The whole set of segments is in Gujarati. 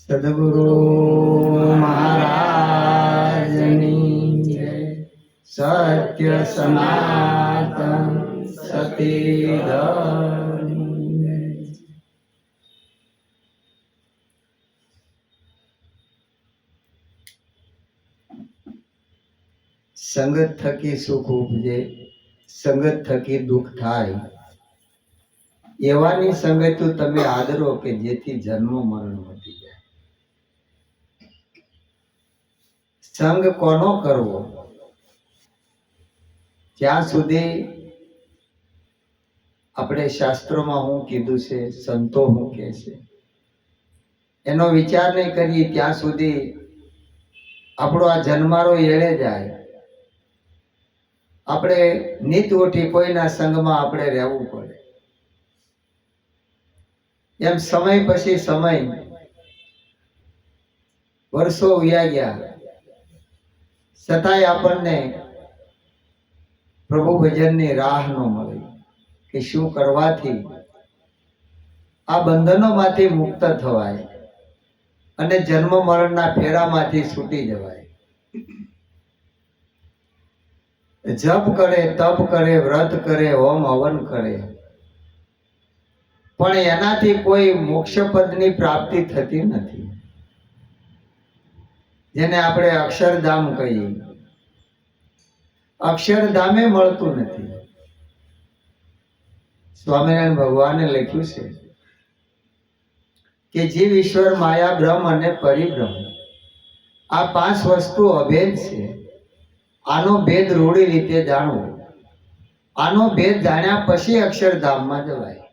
સદગુરુ મહારાજની જય. સત્ય સનાતન સતી ધર્મની જય. સંગત થકી સુખ ઉપજે, સંગત થકી દુઃખ થાય. એવાની સંગત તમે આદરો કે જેથી જન્મ મરણ વધી જાય. સંગ કોનો કરવો? જ્યાં સુધી આપણે શાસ્ત્રોમાં શું કીધું છે, સંતો શું કહે છે, એનો વિચાર નહીં કરીએ ત્યાં સુધી આપણો આ જન્મારો એળે જાય. આપણે નીત ઉઠી કોઈના સંગમાં આપણે રહેવું પડે. એમ સમય પછી સમય, વર્ષો વ્યા ગયા, છતાંય આપણને પ્રભુ ભજનની રાહ ન મળી કે શું કરવાથી આ બંધનોમાંથી મુક્ત થવાય અને જન્મ મરણના ફેરામાંથી છૂટી જવાય. જપ કરે, તપ કરે, વ્રત કરે, હોમ હવન કરે, પણ એનાથી કોઈ મોક્ષ પદની પ્રાપ્તિ થતી નથી, જેને આપણે અક્ષરધામ કહીએ. અક્ષરધામે મળતું નથી. સ્વામિનારાયણ ભગવાને લખ્યું છે કે જીવ, ઈશ્વર, માયા, બ્રહ્મ અને પરિબ્રહ્મ આ પાંચ વસ્તુ અભેદ છે. આનો ભેદ રૂઢી રીતે જાણવો. આનો ભેદ જાણ્યા પછી અક્ષરધામમાં જવાય,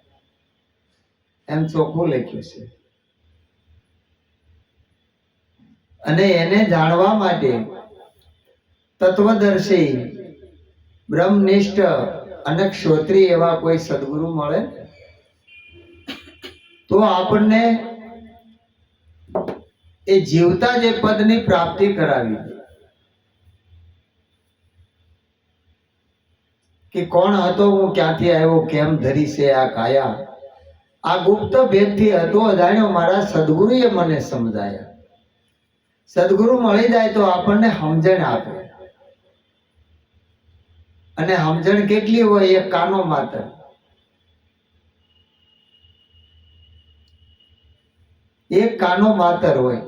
એમ ચોખ્ખું લખ્યું છે. અને એને જાણવા માટે તત્વદર્શી, બ્રહ્મનિષ્ઠ અને ક્ષોત્રી એવા કોઈ સદગુરુ મળે તો આપણને એ જીવતા જે પદની પ્રાપ્તિ કરાવી દે. કે કોણ હતો, હું ક્યાંથી આવ્યો, કેમ ધરી છે આ કાયા, આ ગુપ્ત ભેદથી હતો અજાણ્યો, મારા સદગુરુએ મને સમજાયા. સદગુરુ મળી જાય તો આપણને સમજણ આપે. અને સમજણ કેટલી હોય? એક કાનો માત્ર. એક કાનો માત્ર હોય,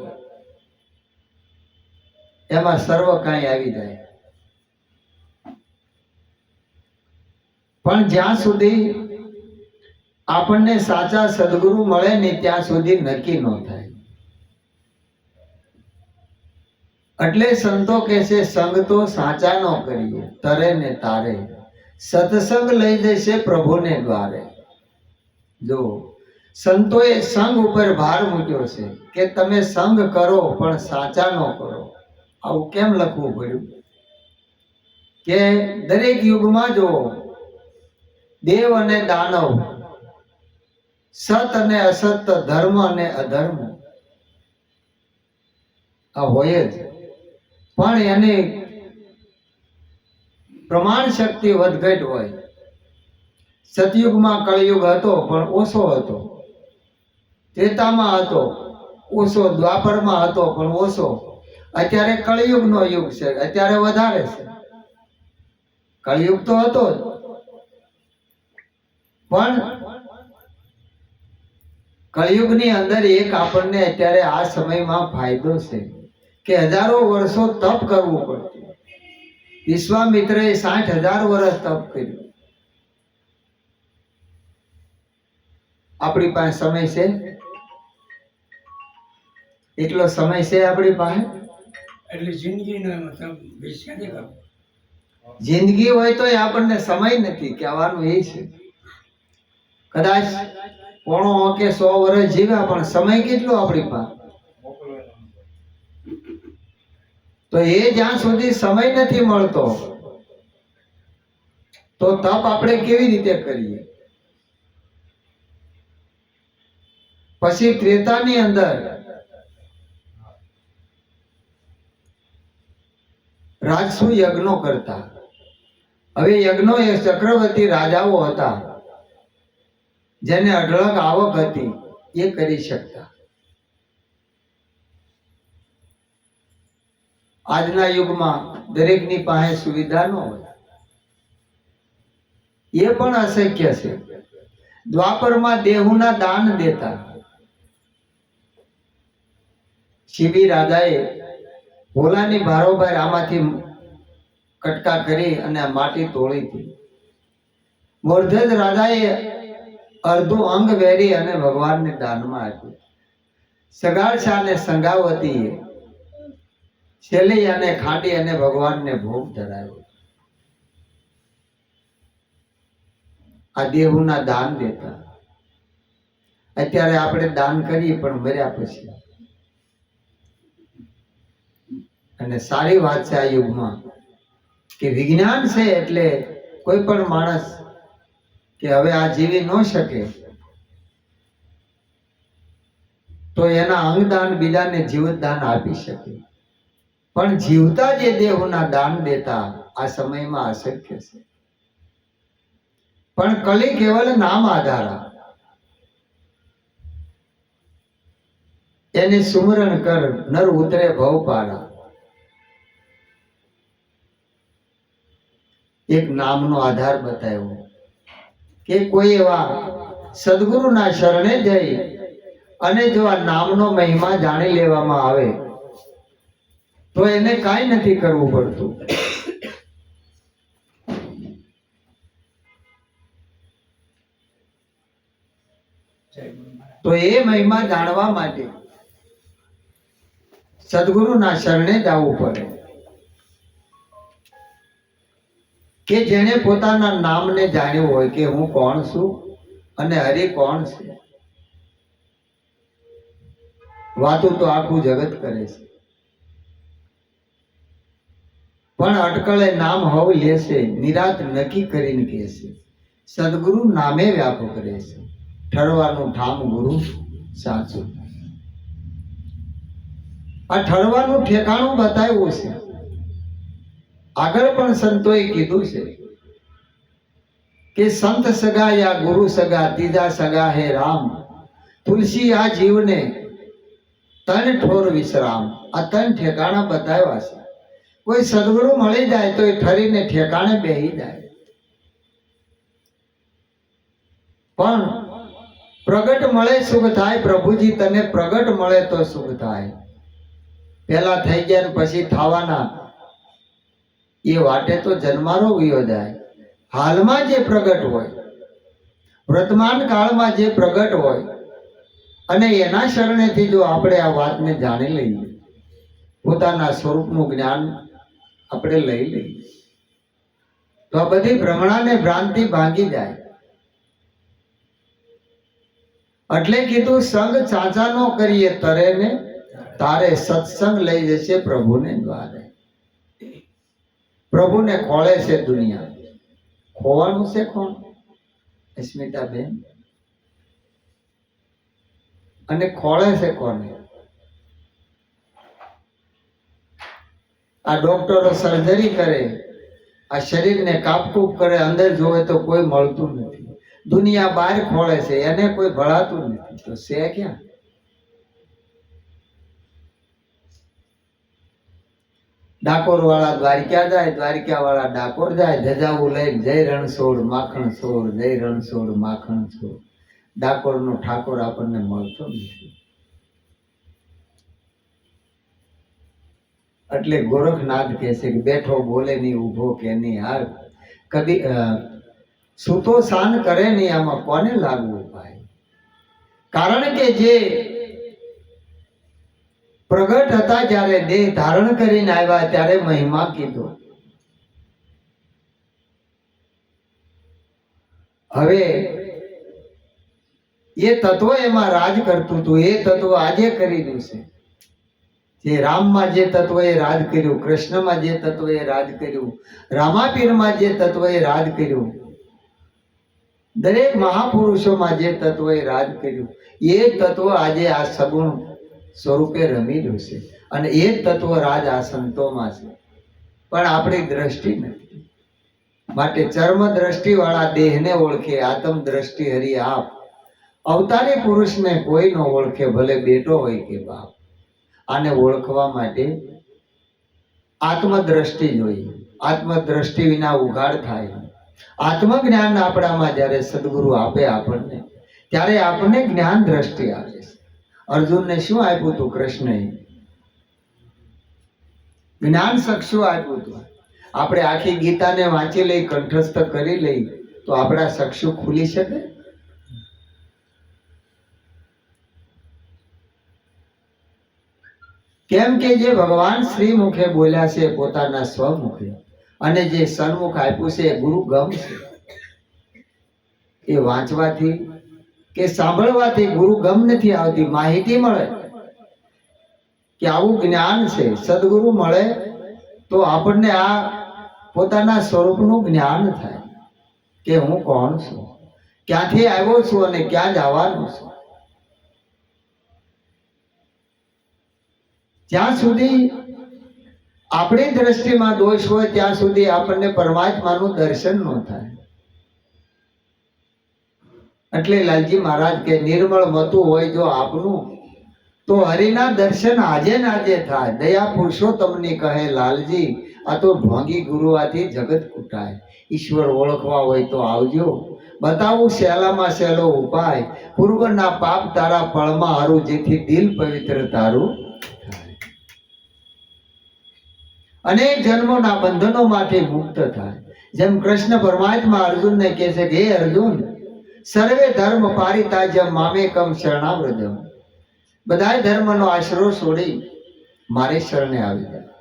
એમાં સર્વ કાંઈ આવી જાય. પણ જ્યાં સુધી આપણને સાચા સદગુરુ મળે ને ત્યાં સુધી નક્કી ન થાય. એટલે સંતો કહે છે, સંગ તો સાચા નો કરીએ, તરે ને તારે, સત્સંગ લઈ જશે પ્રભુને દ્વારે. જો સંતોએ સંગ ઉપર ભાર મૂક્યો છે કે તમે સંગ કરો પણ સાચા નો કરો. આવું કેમ લખવું પડ્યું? કે દરેક યુગમાં જો દેવ અને દાનવ, સત અને અસત, ધર્મ અને અધર્મ આ હોય જ, પણ એની પ્રમાણ શક્તિ વધઘટ હોય. સતયુગમાં કળયુગ હતો પણ ઓછો હતો, ત્રેતામાં હતો ઓછો, દ્વાપરમાં હતો પણ ઓછો, અત્યારે કળયુગનો યુગ છે, અત્યારે વધારે છે. કળયુગ તો હતો જ, પણ કળયુગની અંદર એક આપણને અત્યારે આ સમયમાં ફાયદો છે કે હજારો વર્ષો તપ કરવું પડતું. વિશ્વામિત્રએ 60,000 વર્ષ તપ કર્યું. આપણી પાસે સમય છે? એટલો સમય છે આપણી પાસે? એટલે જિંદગીનો એમાં તપ બેસ્યા કરો. જિંદગી હોય તો આપણને સમય નથી. કહેવાનું એ છે, કદાચ 50 કે 100 વર્ષ જીવ્યા પણ સમય કેટલો આપણી પાસે? તો એ જ્યાં સુધી સમય નથી મળતો તો તપ આપણે કેવી રીતે કરીએ? પછી ત્રેતાની અંદર રાજસુ યજ્ઞો કરતા. હવે યજ્ઞો એ ચક્રવર્તી રાજાઓ હતા, જેને અઢળક આવક હતી, એ કરી શકતા. આજના યુગમાં દરેકની પાસે સુવિધા ન હોય, એ પણ અશક્ય છે. દ્વાપરમાં દેહુના દાન દેતા શિબી રાજાએ ભોલાની બારોબાર આમાંથી કટકા કરી અને આ માટી તોડી હતી. મોરધજ રાજાએ અડધું અંગ વેરી અને ભગવાનને દાનમાં આપ્યું. સગાળશા અને સંગાવતીએ છેલ્લી અને ખાંડી અને ભગવાનને ભોગ ધરાવ્યો. આ દેહુના દાન દેતા. અત્યારે આપણે દાન કરીએ પણ મર્યા પછી. અને સારી વાત છે આ યુગમાં કે વિજ્ઞાન છે એટલે કોઈ પણ માણસ કે હવે આ જીવી ન શકે તો એના અંગદાન બીજાને જીવતદાન આપી શકે. પણ જીવતા જે દેહોના દાન દેતા આ સમયમાં અશક્ય છે. પણ કલી કેવલ નામ આધારા, એને સુમરણ કર નર ઉતરે ભવ પારા. એક નામનો આધાર બતાવ્યો કે કોઈ એવા સદગુરુના શરણે જઈ અને જો આ નામનો મહિમા જાણી લેવામાં આવે તો એને કાંઈ નથી કરવું પડતું. તો એ મહિમા જાણવા માટે સદગુરુના શરણે જવું પડે કે જેણે પોતાના નામને જાણ્યું હોય કે હું કોણ છું અને હરિ કોણ છે. વાતો તો આખું જગત કરે છે પણ અટકળે નામ હવ લેશે નિરાત નક્કી કરીને કહેશે. સદગુરુ નામે વ્યાપક રહેશે ઠરવાનું ઠામ ગુરુ સાચું. આ ઠરવાનું ઠેકાણું બતાવ્યું છે. આગળ પણ સંતોએ કીધું છે કે સંત સગા યા ગુરુ સગા ત્રીજા સગા હે રામ. તુલસી આ જીવને તન ઠોર વિશ્રામ. આ તન ઠેકાણા બતાવ્યા છે. કોઈ સદગુરુ મળી જાય તો એ ઠરીને ઠેકાણે બેહી જાય. પણ પ્રગટ મળે સુખ થાય. પ્રભુજી તને પ્રગટ મળે તો સુખ થાય. પેલા થઈ ગયા ને પછી થવાના એ વાટે તો જન્મારો વયો જાય. હાલમાં જે પ્રગટ હોય, વર્તમાન કાળમાં જે પ્રગટ હોય અને એના શરણેથી જો આપણે આ વાતને જાણી લઈએ, પોતાના સ્વરૂપનું જ્ઞાન આપણે લઈ લઈએ તો આ બધી ભ્રમણાને ભ્રાંતિ ભાંગી જાય. એટલે કીધું સંગ ચાચાનો કરીએ તરે ને તારે. સત્સંગ લઈ જશે પ્રભુને દ્વારે. પ્રભુને ખોળે છે દુનિયા. ખોવાનું છે કોણ? અસ્મિતાબેન. અને ખોળે છે કોને? આ ડોક્ટરો સર્જરી કરે, આ શરીરને કાપકૂપ કરે, અંદર જોવે તો કોઈ મળતું નથી. દુનિયા બહાર ખોળે છે, એને કોઈ ભળાતું નથી. તો છે ક્યાં? ડાકોર વાળા દ્વારકા જાય, દ્વારકા વાળા ડાકોર જાય. ધજાવું લઈને જય રણછોડ માખણ છોડ, જય રણછોડ માખણ છોડ. ડાકોર નો ઠાકોર આપણને મળતો નથી. એટલે ગોરખનાથ કહે છે કે બેઠો બોલે નહીં, ઊભો કે નહીં હાર. કદી સૂતો શાન કરે નહીં, આમાં કોને લાગવું ભાઈ? કારણ કે જે પ્રગટ હતા જ્યારે દેહ ધારણ કરીને આવ્યા ત્યારે મહિમા કીધો. હવે એ તત્વ એમાં રાજ કરતું હતું. એ તત્વ આજે કરી રહ્યું છે. જે રામમાં જે તત્વએ રાજ કર્યું, કૃષ્ણમાં જે તત્વએ રાજ કર્યું, રામાપીરમાં જે તત્વએ રાજ કર્યું, દરેક મહાપુરુષોમાં જે તત્વએ રાજ કર્યું, એ તત્વ આજે આ સગુણ સ્વરૂપે રમી રહ્યું છે. અને એ તત્વ રાજ આ સંતોમાં છે. પણ આપણી દ્રષ્ટિ નથી. માટે ચર્મ દ્રષ્ટિ વાળા દેહને ઓળખે, આત્મ દ્રષ્ટિ હરિ આપ. અવતારી પુરુષને કોઈ ન ઓળખે, ભલે બેટો હોય કે બાપ. આને ઓળખવા માટે આત્મદ્રષ્ટિ જોઈએ. આત્મદ્રષ્ટિ વિના ઉઘાડ થાય. આત્મજ્ઞાન આપણામાં જ્યારે સદગુરુ આપે આપણને, ત્યારે આપણને જ્ઞાન દ્રષ્ટિ આપે છે. અર્જુનને શું આપ્યું હતું કૃષ્ણએ? જ્ઞાન ચક્ષુ આપ્યું હતું. આપણે આખી ગીતાને વાંચી લઈ, કંઠસ્થ કરી લઈ, તો આપણા ચક્ષુ ખુલી શકે? કેમ કે જે ભગવાન શ્રી મુખે બોલ્યા છે પોતાના સ્વમુખે, અને જે સન્મુખ આપ્યું છે એ ગુરુ ગમ છે. એ વાંચવાથી કે સાંભળવાથી ગુરુ ગમ નથી આવતી, માહિતી મળે કે આવું જ્ઞાન છે. સદગુરુ મળે તો આપણને આ પોતાના સ્વરૂપનું જ્ઞાન થાય કે હું કોણ છું, ક્યાંથી આવ્યો છું અને ક્યાં જવાનું છું. જ્યાં સુધી આપણી દ્રષ્ટિમાં દોષ હોય ત્યાં સુધી આપણને પરમાત્માનું દર્શન ન થાય. એટલે લાલજી મહારાજ કે નિર્મળ મતું હોય જો આપનું, તો હરિના દર્શન આજે ને આજે થાય. દયા પુરુષોત્તમની કહે લાલજી, આ તો ઢોંગી ગુરુવાથી જગત કૂટાય. ઈશ્વર ઓળખવા હોય તો આવજો, બતાવું સહેલામાં સહેલો ઉપાય. પૂર્વના પાપ તારા પળમાં હારું, જેથી દિલ પવિત્ર તારું. અનેક જન્મોના બંધનોમાંથી મુક્ત થાય. જેમ કૃષ્ણ પરમાત્મા અર્જુનને કહે છે કે હે અર્જુન, સર્વે ધર્મ પારિતાજ્યમ મામેકમ શરણાવ્રજમ. બધાય ધર્મનો આશરો છોડી મારી શરણે આવી જાય.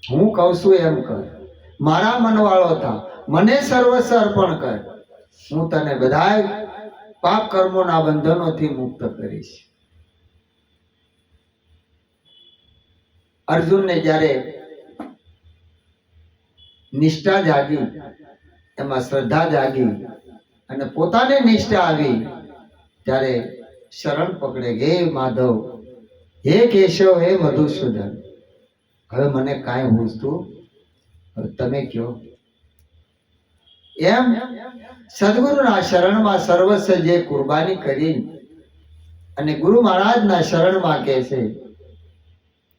હું કહું છું એમ કર, મારા મનવાળો થા, મને સર્વસ્વ અર્પણ કર. હું તને બધાય પાપ કર્મોના બંધનોથી મુક્ત કરીશ. અર્જુનને જ્યારે નિષ્ઠા જાગી, એમાં શ્રદ્ધા જાગી અને પોતાને નિષ્ઠા આવી, ત્યારે શરણ પકડે. હે માધવ, હે કેશવ, હે મધુસૂદન, હવે મને કાંઈ પૂછતું, હવે તમે કયો. એમ સદગુરુના શરણમાં સર્વસ્વ જે કુરબાની કરી અને ગુરુ મહારાજના શરણમાં કહે છે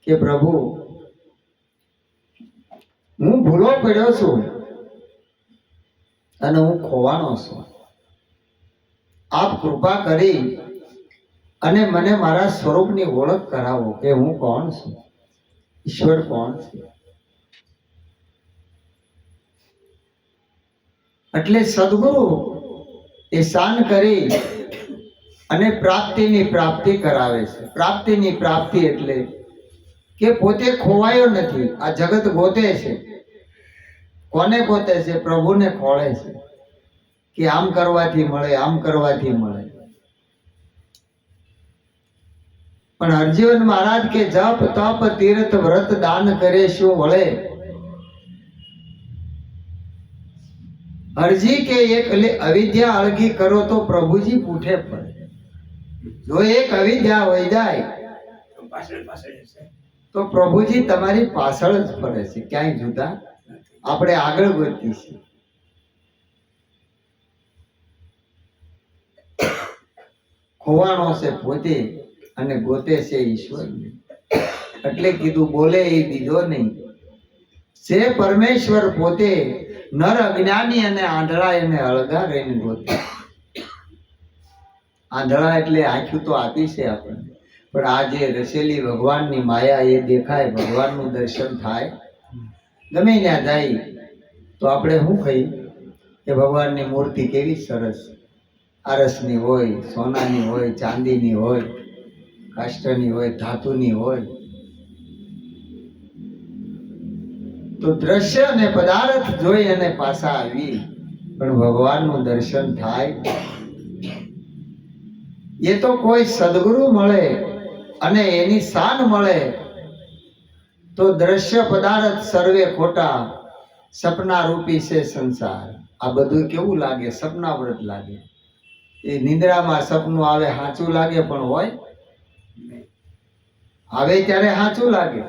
કે પ્રભુ, હું ભૂલો પડ્યો છું અને હું ખોવાનો છું. આપ કૃપા કરી અને મને મારા સ્વરૂપની ઓળખ કરાવો કે હું કોણ છું, ઈશ્વર કોણ છે. એટલે સદગુરુ એ શાન કરી અને પ્રાપ્તિની પ્રાપ્તિ કરાવે છે. પ્રાપ્તિની પ્રાપ્તિ એટલે કે પોતે ખોવાયો નથી. આ જગત ગોતે છે. કોને ગોતે છે? પ્રભુને ખોળે છે કે આમ કરવાથી મળે, આમ કરવાથી મળે. પણ હરજીવન મહારાજ કે જપ તપ તીર્થ વ્રત દાન કરે શું વળે. હરજી કે એક અવિદ્યા અળગી કરો તો પ્રભુજી પૂઠે પડે. જો એક અવિદ્યા હોય જાય તો પ્રભુજી તમારી પાછળ જ ફરે છે, ક્યાંય જુદા. આપણે આગળ વધીએ છીએ. ખોવાણો છે પોતે અને ગોતે છે ઈશ્વર. એટલે કીધું બોલે એ બીજો નહીં, છે પરમેશ્વર પોતે. નર અજ્ઞાની અને આંધળા એને અળગા રહીને ગોતે. આંધળા એટલે આંખ્યું તો આપી છે આપણને, પણ આ જે રસેલી ભગવાનની માયા એ દેખાય, ભગવાનનું દર્શન થાય. ગમે ત્યાં જાય તો આપણે શું કહીએ કે ભગવાનની મૂર્તિ કેવી સરસ, આરસની હોય, સોનાની હોય, ચાંદીની હોય, કાષ્ટની હોય, ધાતુની હોય. તો દ્રશ્ય અને પદાર્થ જોઈ અને પાછા આવી, પણ ભગવાનનું દર્શન થાય એ તો કોઈ સદગુરુ મળે અને એની શાન મળે. તો દ્રશ્ય પદાર્થ સર્વે ખોટા, સપના રૂપી છે સંસાર. આ બધું કેવું લાગે? સપનાવ્રત લાગે. એ નિંદ્રામાં સપનું આવે, સાચું લાગે પણ હોય આવે ત્યારે સાચું લાગે,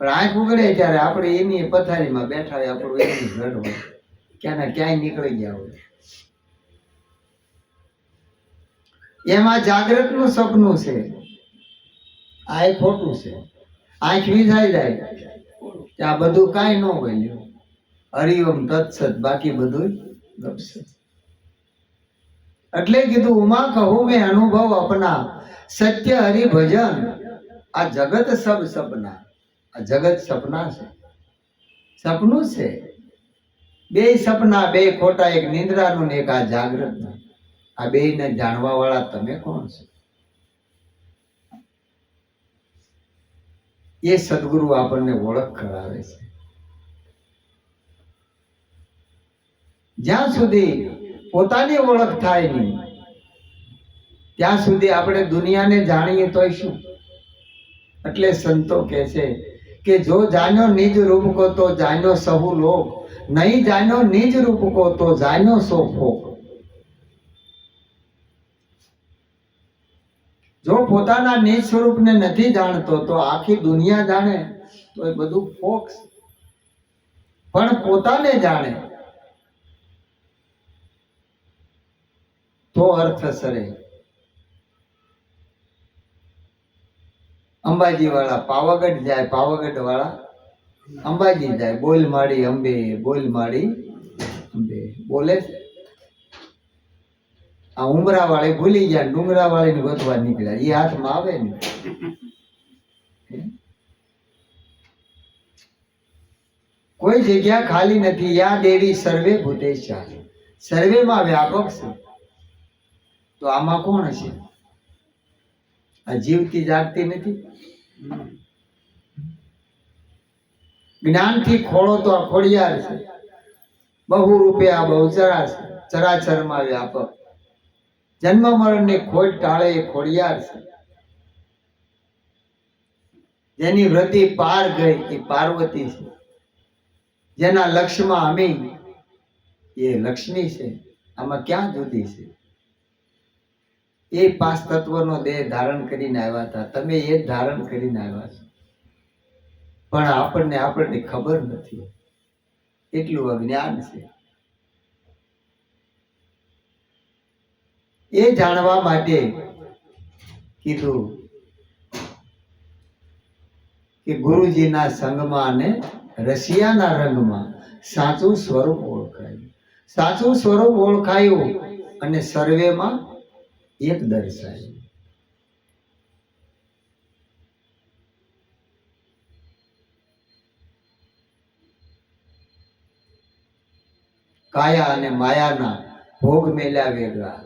પણ આંખ ઉગડે ત્યારે આપણે એની પથારીમાં બેઠા હોય, આપણું એની ઘર હોય, ક્યાંના ક્યાંય નીકળી ગયા હોય. એમાં જાગ્રતનું સપનું છે, આ ખોટું છે. આંખ વિજાઈ જાય કે આ બધું કાંઈ ન બોલ્યું, હરિઓમ તત્સત, બાકી બધું ગપસપ. એટલે કીધું ઉમા કહું મેં અનુભવ અપના, સત્ય હરિભજન, આ જગત સબ સપના. આ જગત સપના છે, સપનું છે. બે સપના, બે ખોટા, એક નિંદ્રાનું ને એક આ જાગ્રતનું. આ બેયને જાણવા વાળા તમે કોણ છો? એ સદગુરુ આપણને ઓળખ કરાવે છે. જ્યાં સુધી પોતાની ઓળખ થાય નહીં ત્યાં સુધી આપણે દુનિયાને જાણીએ તોય શું? એટલે સંતો કહે છે કે જો જાણ્યો નિજ રૂપ કો તો જાણ્યો સહુ લોક, નહીં જાણ્યો નિજ રૂપ કો તો જાણ્યો સો ફોક. જો પોતાના નિજ સ્વરૂપને નથી જાણતો તો આખી દુનિયા જાણે તો એ બધું ફોક છે. પણ પોતાને જાણે તો અર્થ સરે. અંબાજી વાળા પાવાગઢ જાય, પાવાગઢ વાળા અંબાજી જાય. બોલ માડી અંબે, બોલ માડી અંબે બોલે છે. આ ઉમરા વાળી ભૂલી ગયા, ડુંગરા વાળી ને ગોતવા નીકળ્યા. એ હાથમાં આવે ને. કોઈ જગ્યા ખાલી નથી. યા દેવી સર્વે ભૂતેશા, સર્વેમાં વ્યાપક છે. તો આમાં કોણ હશે? આ જીવતી જાગતી નથી. જ્ઞાનથી ખોળો તો આ ખોડિયાર છે. બહુ રૂપિયા બહુચરા છે, ચરાચરમાં વ્યાપક. જન્મ મરણની ખોટ ટાળે એ ખોડિયાર છે. જેની વ્રતિ પાર ગઈ એ પાર્વતી છે. જેના લક્ષ્યમાં અમી એ લક્ષ્મી છે. આમાં ક્યાં જુદી છે? એ 5 તત્વનો દેહ ધારણ કરીને આવ્યા હતા. તમે એ જ ધારણ કરીને આવ્યા છો, પણ આપણને ખબર નથી. એટલું અજ્ઞાન છે. એ જાણવા માટે કીધું કે ગુરુજીના સંગમાં અને રસિયાના રંગમાં સાચું સ્વરૂપ ઓળખાયું. સાચું સ્વરૂપ ઓળખાયું અને સર્વેમાં એક દર્શાયું. કાયા અને માયાના ભોગ મેલ્યા વેગળા.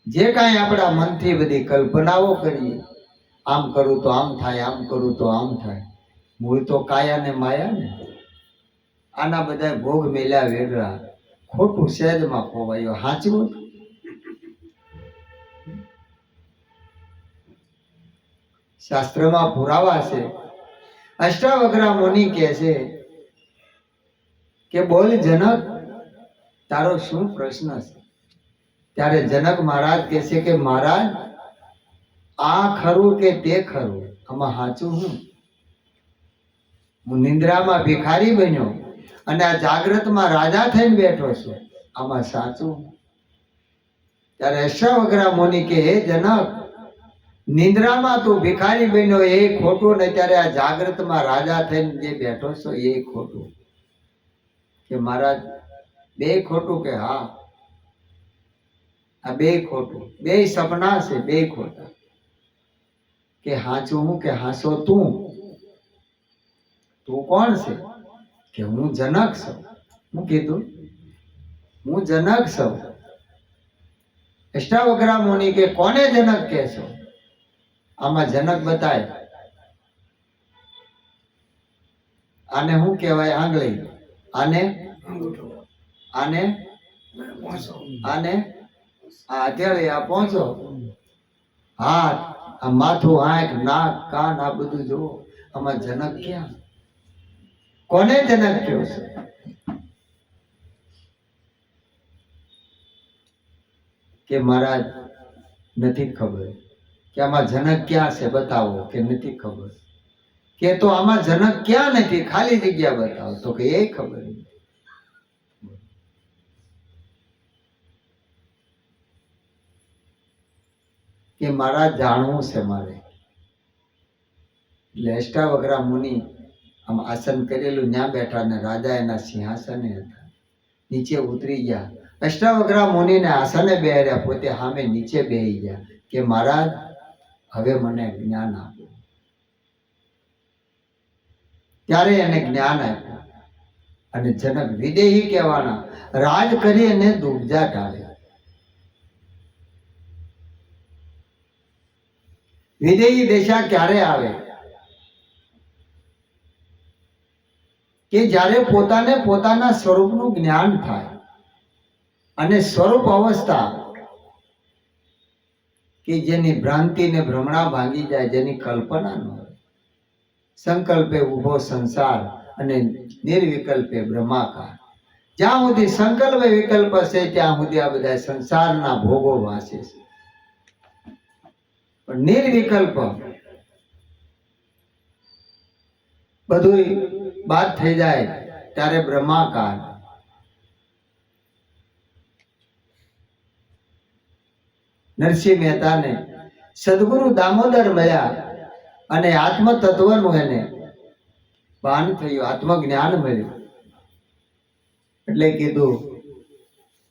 જે કાંઈ આપણા મનથી બધી કલ્પનાઓ કરીએ, આમ કરું તો આમ થાય, આમ કરું તો આમ થાય, મૂળ તો કાયા ને માયા ને. આના બધા ભોગ મેલ્યા વેગળા. ખોટું સહેજમાં ખોવાયો, સાચું શાસ્ત્રમાં પુરાવા છે. અષ્ટાવક્રા મુનિ કહે છે કે બોલ જનક, તારો શું પ્રશ્ન છે? ત્યારે જનક મહારાજ કહે છે કે મહારાજ, આ ખરું કે તે ખરું, આમાં સાચું હું? હું નિંદ્રામાં ભિખારી બન્યો અને આ જાગ્રતમાં રાજા થઈને બેઠો છું, આમાં સાચું? ત્યારે અષ્ટાવક્રા મુનિ કે હે જનક, નિંદ્રામાં તું ભિખારી બન્યો એ ખોટું, ને ત્યારે આ જાગ્રતમાં રાજા થઈને જે બેઠો છો એ ખોટું. કે મહારાજ બે ખોટું? કે હા, આ બે ખોટું. બે સપના છે, બે ખોટા. કે હાચું હું? કે હાસો તું? તું કોણ છે? કે હું જનક છું. હું કીધું? હું જનક છું. અષ્ટાવક્રા મુનિ કે કોને જનક કહે છો? આમાં જનક બતાય. આને શું કહેવાય? આંગળી. આને અંગૂઠો, આને વાંસો, આને આ હથેળી, આ પહોંચો, હાથ, આ માથું, આંખ, નાક, કાન, આ બધું જુઓ. આમાં જનક ક્યાં? કોને જનક કહ્યો છે? કે મહારાજ નથી ખબર. કે આમાં જનક ક્યાં છે બતાવો. કે નથી ખબર. કે તો આમાં જનક ક્યાં નથી, ખાલી જગ્યા બતાવો. તો કે એ ખબર નથી. કે મારા જાણવું છે મારે. એટલે અષ્ટાવક્રા મુનિ આમ આસન કરેલું ત્યાં બેઠા ને રાજા એના સિંહાસને હતા. નીચે ઉતરી ગયા. અષ્ટાવક્રા મુનિને આસને બેહાર્યા, પોતે સામે નીચે બેહી ગયા કે મહારાજ હવે મને જ્ઞાન આપો. ત્યારે એને જ્ઞાન આપ્યું. અને જનક વિદેહી કહેવાના, રાજ કરી અને દુબજા ટાળે. વિદેહી દશા ક્યારે આવે કે જ્યારે પોતાને પોતાના સ્વરૂપનું જ્ઞાન થાય અને સ્વરૂપ અવસ્થા કે જેની ભ્રાંતિ ને ભ્રમણા ભાંગી જાય, જેની કલ્પના ન હોય. સંકલ્પે ઉભો સંસાર અને નિર્વિકલ્પે બ્રહ્માકાર. જ્યાં સુધી સંકલ્પ વિકલ્પ હશે ત્યાં સુધી આ બધા સંસારના ભોગો વાસે છે. પણ નિર્વિકલ્પ બધું બાદ થઈ જાય ત્યારે બ્રહ્માકાર. નરસિંહ મહેતાને સદગુરુ દામોદર મળ્યા અને આત્મ તત્વનું એને ભાન થયું, આત્મજ્ઞાન મળ્યું. એટલે કીધું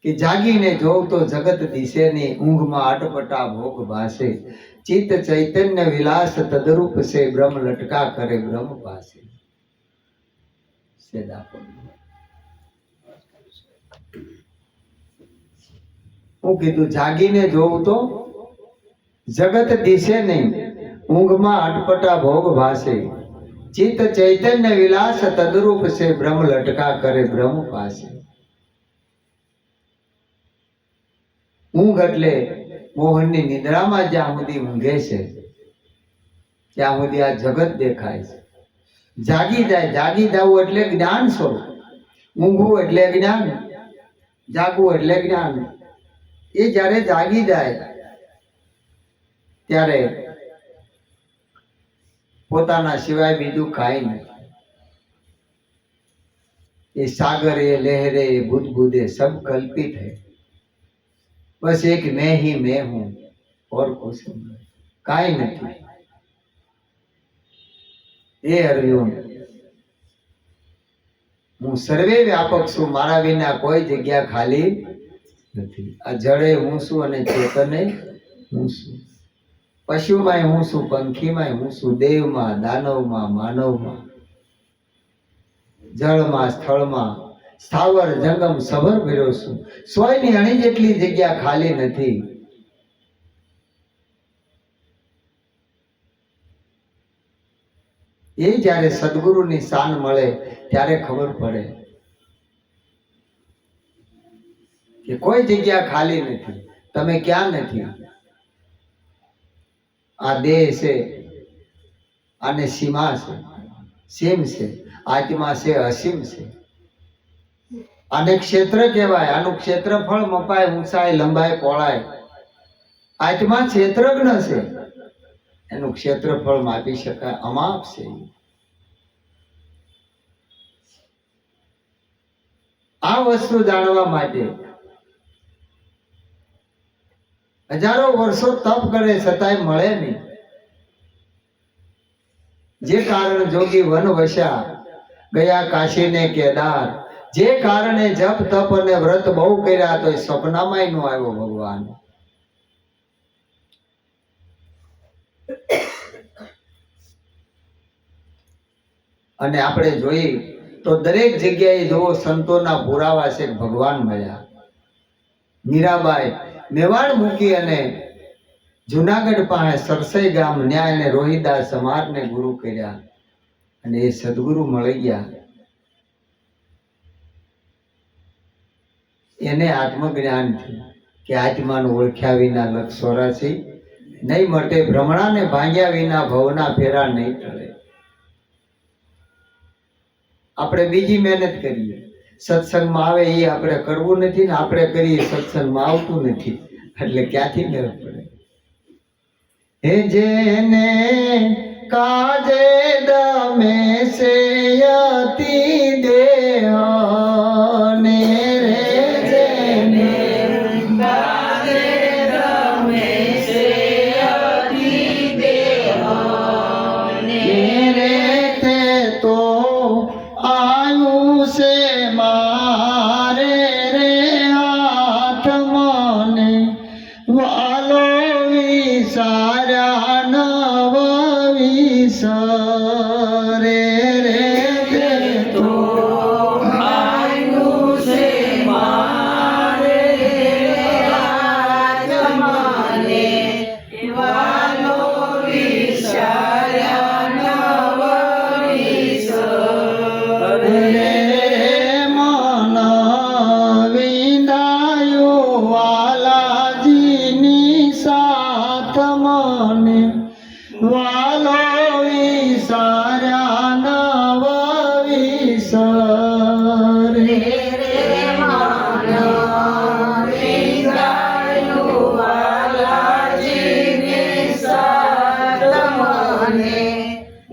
કે જાગીને જોઉં તો જગત દિશે નહીં, ઊંઘમાં અટપટા ભોગ ભાસે. ચિત્ત ચૈતન્ય વિલાસ તદરૂપ છે, બ્રહ્મ લટકા કરે બ્રહ્મ પાસે. હું કીધું જાગીને જોઉં તો જગત દિશે નહીં, ઊંઘમાં અટપટા ભોગ ભાસે. ચિત્ત ચૈતન્ય વિલાસ તદરૂપ છે, બ્રહ્મ લટકા કરે બ્રહ્મ પાસે. ઊંઘ એટલે મોહનની નિદ્રામાં જ્યાં સુધી ઊંઘે છે ત્યાં સુધી આ જગત દેખાય છે. જાગી જાય, જાગી જવું એટલે જ્ઞાન સ્વરૂપ. ઊંઘવું એટલે જ્ઞાન, જાગવું એટલે જ્ઞાન. એ જ્યારે જાગી જાય ત્યારે પોતાના સિવાય બીજું કાંઈ નથી. ये सागर ये लहरे ये बुद्ध बुद्धे सब कल्पित है, बस एक मैं ही मैं हूं और कुछ नहीं, काई नहीं. એ અર્જુન, હું સર્વે વ્યાપક છું, મારા વિના કોઈ જગ્યા ખાલી નથી. આ જળે હું છું અને ચેતને હું છું, પશુમાંય હું છું, પંખીમાંય હું છું, દેવમાં, દાનવમાં, માનવમાં, જળમાં, સ્થળમાં, સ્થાવર જંગમ સભર ફર્યો છું. સોયની અણી જેટલી જગ્યા ખાલી નથી. એ જ્યારે સદગુરુની શાન મળે ત્યારે ખબર પડે કે કોઈ જગ્યા ખાલી નથી. તમે ક્યાં નથી. આ દેહ છે, આને સીમા છે, સીમ છે. આત્મા છે, અસીમ છે. આને ક્ષેત્ર કહેવાય. આનું ક્ષેત્રફળ મપાય, ઊંચાઈ, લંબાઈ, પહોળાઈ. આત્મા ક્ષેત્રજ્ઞ છે, એનું ક્ષેત્રફળ માપી શકાય, અમાપ છે. આ વસ્તુ જાણવા માટે હજારો વર્ષો તપ કરે છતાંય મળે નહીં. જે કારણ જોગી વન વસ્યા, ગયા કાશી ને કેદાર. જે કારણે જપ તપ અને વ્રત બહુ કર્યા તો સપનામાંય નો આવ્યો ભગવાન. અને આપણે જોઈએ તો દરેક જગ્યાએ જોવો સંતોના પુરાવા છે, ભગવાન મળ્યા. મીરાબાઈ મેવાડ મૂકી અને જુનાગઢ પાસે સરસઈ ગામ ન્યાય અને રોહિદાસ સમાજને ગુરુ કર્યા અને એ સદગુરુ મળી ગયા. એને આત્મજ્ઞાન થયું કે આત્માનું ઓળખ્યા વિના લક્ષ 84 નહીં મટે, ભ્રમણાને ભાંગ્યા વિના ભવના ફેરા નહીં ટળે. આપણે બીજી મહેનત કરીએ, સત્સંગમાં આવે એ આપણે કરવું નથી ને આપણે કરીએ સત્સંગમાં આવતું નથી, એટલે ક્યાંથી મેળ પડે. હે જેને કાજે દમે સે યતિ દેહ ને રે, જેને કાજે દમે સે યતિ દેહ ને રે તે તો વિસાર્યા નવ વિસરે રે તે તો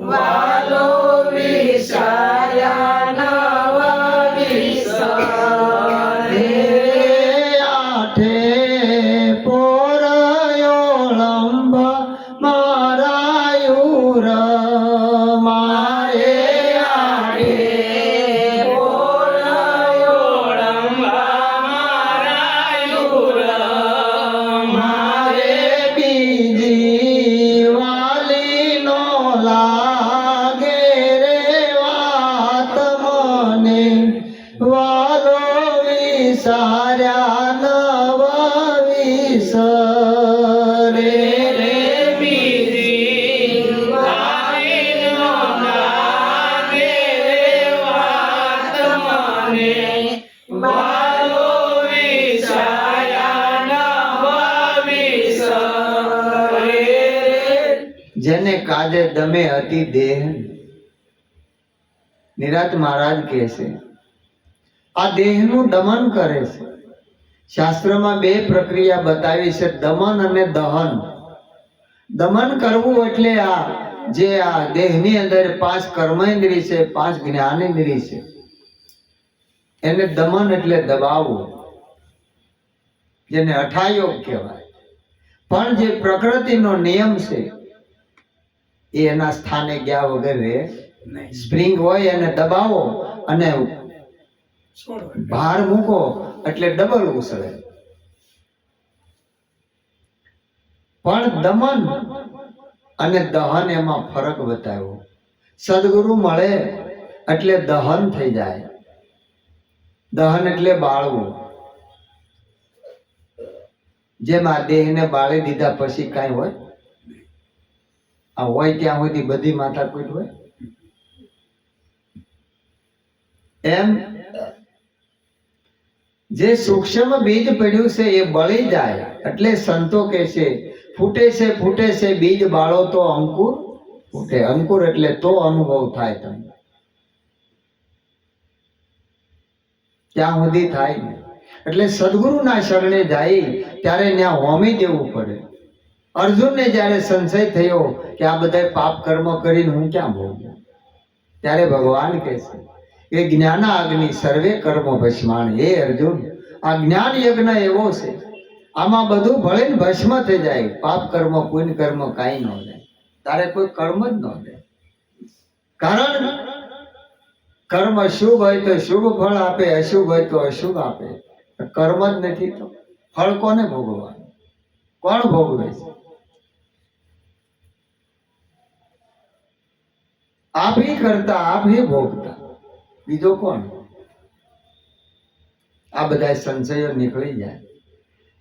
વાલો વિસાર્યા નવ વિસરે આઠે પોરયોળંબ મારાયુર મારે આઠે મારે બીજી વાલીનો લાગે રે વાત મને વાલો વિસાર્યા નવ વિસરે રે જેને કાજે દમે હતી દેહ નિરાત મહારાજ કહે છે આ દેહનું દમન કરે છે. શાસ્ત્રમાં બે પ્રક્રિયા બતાવી છે, દમન અને દહન. દમન કરવું એટલે આ જે આ દેહની અંદર 5 કર્મેન્દ્રિય છે, 5 જ્ઞાનેન્દ્રિય છે, એને દમન એટલે દબાવવું, જેને હઠાયોગ કહેવાય. પણ જે પ્રકૃતિનો નિયમ છે એ એના સ્થાને ગયા વગર રહે. સ્પ્રિંગ હોય એને દબાવો અને ભાર મૂકો એટલે ડબલ ઉછળે. પણ દમન અને દહન એમાં ફરક બતાવ્યો. સદગુરુ મળે એટલે દહન થઈ જાય. દહન એટલે બાળવું. જેમ આ દેહને બાળી દીધા પછી કાંઈ હોય? આ હોય ત્યાં સુધી બધી માથાકૂટ હોય. એમ જે સૂક્ષ્મ બીજ પડ્યું છે એ બળી જાય એટલે સંતો કહે છે ફૂટે છે બીજ બાળો તો અંકુર ફૂટે. અંકુર એટલે તો અનુભવ થાય તમને, ત્યાં સુધી થાય ને. એટલે સદગુરુના શરણે જાય ત્યારે ત્યાં હોમી દેવું પડે. અર્જુનને જ્યારે સંશય થયો કે આ બધા પાપ કર્મ કરીને હું ક્યાં ભોગવું, ત્યારે ભગવાન કહે છે એ જ્ઞાનાગ્નિ સર્વે કર્મ ભસ્માણ. હે અર્જુન, આ જ્ઞાન યજ્ઞ એવો છે, આમાં બધું ભળીને ભસ્મ થઈ જાય. પાપ કર્મ પુણ્ય કર્મ કાંઈ ન જાય, તારે કોઈ કર્મ જ ન થાય. કારણ કર્મ શુભ હોય તો શુભ ફળ આપે, અશુભ હોય તો અશુભ આપે. કર્મ જ નથી તો ફળ કોને ભોગવવાનું? કોણ ભોગવે છે? આપ ही કરતા, આપ ही ભોગતા, બીજો કોણ? આ બધા સંશયો નીકળી જાય.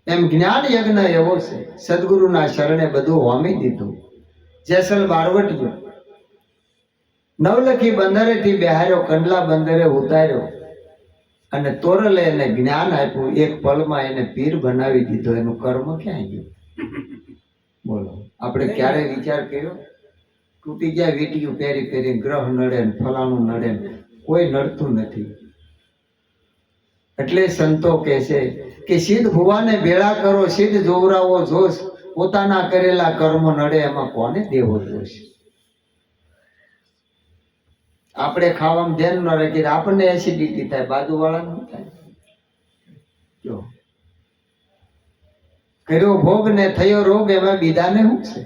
એમ જ્ઞાન યજ્ઞ એવો છે, સદગુરુના શરણે બધું હોમી દીધું. જેસલ બારવટીયો નવલખી બંદરેથી બેહાર્યો, કંડલા બંદરે ઉતાર્યો અને તોરલે એને જ્ઞાન આપ્યું. એક પલમાં એને પીર બનાવી દીધો. એનું કર્મ ક્યાં ગયું? બોલો, આપણે ક્યારે વિચાર કર્યો? તૂટી ગયા વીટીયું પહેરી પહેરી, ગ્રહ નડે ને ફલાણું નડે ને, કોઈ નડતું નથી. એટલે સંતો કહે છે કે સિદ્ધ ભુવાને ભેળા કરો, સિદ્ધ જોવરાવો જોશ, પોતાના કરેલા કર્મ નડે એમાં કોને દેવો દોષ? આપણે ખાવામાં ધ્યાન ન રાખીએ, આપણને એસિડિટી થાય, બાજુવાળાને ન થાય. જો કર્યો ભોગ ને થયો રોગ, એમાં બીજાને શું છે?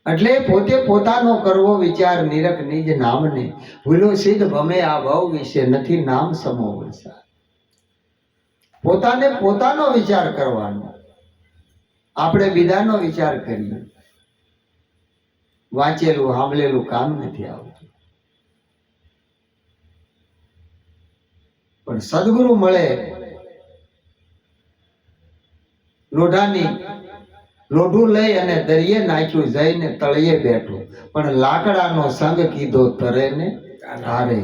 એટલે પોતે પોતાનો કરવો વિચાર, નિરખ નિજ નામને ભૂલો સિદ્ધ ભમે આ ભવ વિશે, નથી નામ સમો વરસાદ. પોતાને પોતાનો વિચાર કરવાનો. આપણે બીજાનો વિચાર કરીએ, વાંચેલું સાંભળેલું કામ નથી આવતું. પણ સદગુરુ મળે, લોઢું લઈ અને દરિયે નાખ્યું, જઈને તળિયે બેઠું, પણ લાકડાનો સંગ કીધો તરે ને તારે,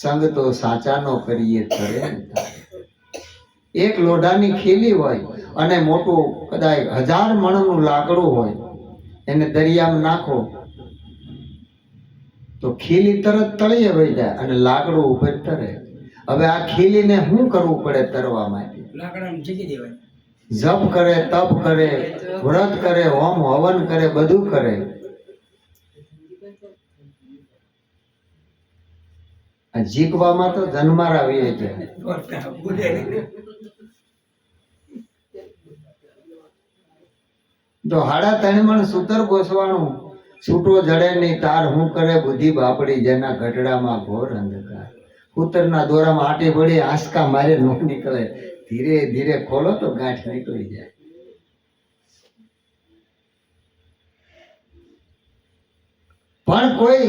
સંગ તો સાચાનો કરીએ તરે ને તારે. એક લોઢાની ખીલી હોય અને મોટું કદાચ 1000 મણનું લાકડું હોય, એને દરિયામાં નાખો તો ખીલી તરત તળિયે વહી જાય અને લાકડું ઉપર તરે. હવે આ ખીલીને શું કરવું પડે તરવા માટે? લાકડાને ઝીકી દેવાય. જપ કરે, તપ કરે, વ્રત કરે, હોમ હવન કરે, બધું કરે. આ જીકવામાં તો જન્માર આવી છે. તો 3.5 મણ સૂતર ગોસવાણું, છૂટો જડે નહીં તાર, હું કરે બુદ્ધિ બાપડી, જેના ગઢડામાં ઘોર અંધકાર. કૂતરના દોરામાં આટી પડી, આંસકા મારે નો નીકળે, ધીરે ધીરે ખોલો તો ગાંઠ નીકળી જાય. પણ કોઈ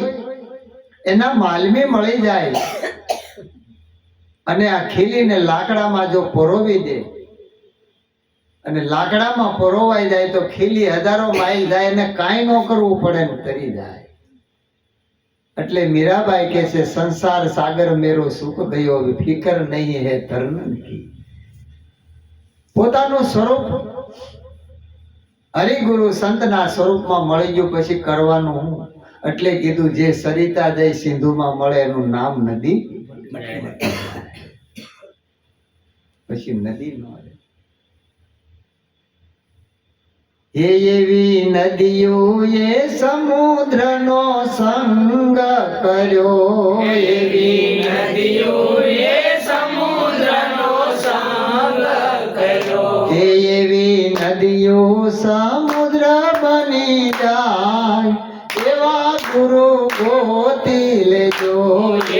એના માલમી મળી જાય અને આ ખીલીને લાકડામાં જો પરોવી દે અને લાકડામાં પરોવાઈ જાય તો ખીલી 1000 માઇલ જાય અને કાંઈ ન કરવું પડે ને તરી જાય. એટલે મીરાબાઈ કહે છે, સંસાર સાગર મેરો સુખ ગયો, ફિકર નહીં હે તરનન કી. પોતાનું સ્વરૂપ હરિગુરુ સંતના સ્વરૂપમાં મળી ગયું પછી કરવાનું હું? એટલે કીધું, જે સરિતા જઈ સિંધુમાં મળે એનું નામ નદી, પછી નદી ન રહે. એવી નદીઓ એ સમુદ્રનો સંગ કર્યો, એવી નદીઓ એ સમુદ્રનો સંગ કર્યો, એવી નદીઓ સમુદ્ર બની જાય, એવા ગુરુ ગોતી લેજો.